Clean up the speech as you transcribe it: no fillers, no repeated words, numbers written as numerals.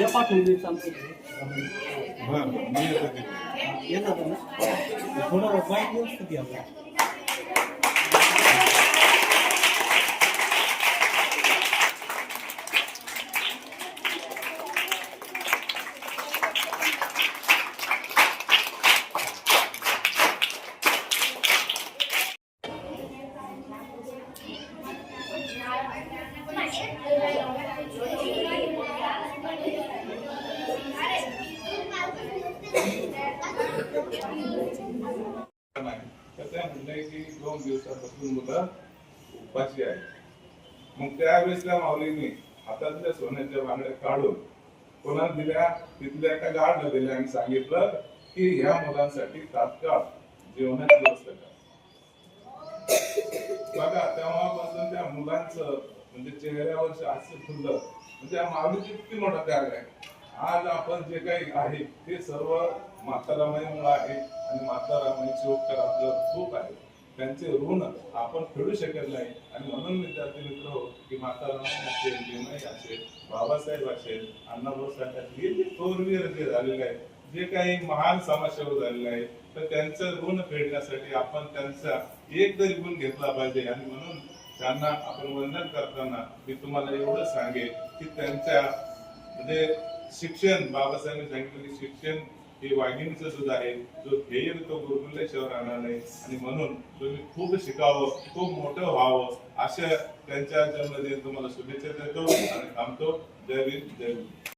या पाठवून चालतं बरं मी येतो ते. येतात ना थोडं बाईक व्यवस्थित या कसं आहे म्हणलंय की 2 दिवसापासून मुलं उपाशी आहे. मग त्यावेळेसल्या माऊलींनी हातातल्या सोन्याच्या बांगड्या काढून कोणाला दिल्या, तिथल्या एका गार्डला दिल्या आणि सांगितलं की ह्या मुलांसाठी तात्काळ जेवणाची व्यवस्था करा. बघा तेव्हापासून त्या मुलांचं म्हणजे चेहऱ्यावर हास्य फुललं. म्हणजे या माऊलीची किती मोठा त्याग आहे. आज आपण जे काही आहे ते सर्व माता रमाईमुळे आहे आणि माता रमाईचे उपकार आपल्यावर खूप आहे. त्यांचे ऋण आपण फेडू शकत नाही आणि म्हणून विद्यार्थी मित्र हो की माता रमाई असेल, भीमाई असेल, बाबासाहेब असेल, अण्णाभाऊ साठे हे जे थोरवीर जे झालेले आहे, जे काही महान समाजसेवक झालेले आहे, तर त्यांचं ऋण फेडण्यासाठी आपण त्यांचा एक तरी गुण घेतला पाहिजे. आणि म्हणून त्यांना आपण वंदन करताना मी तुम्हाला एवढं सांगेन की त्यांच्या म्हणजे शिक्षण बाबासाहेबांनी सांगितलेले शिक्षण हे वाघिणीचं सुद्धा आहे. जो ध्येय तो गुरुकुलेश्वर राहणार नाही आणि म्हणून तुम्ही खूप शिकावं, खूप मोठं व्हावं अशा त्यांच्या जन्मदिनी तुम्हाला शुभेच्छा देतो आणि थांबतो. जय भीम, जय भीम.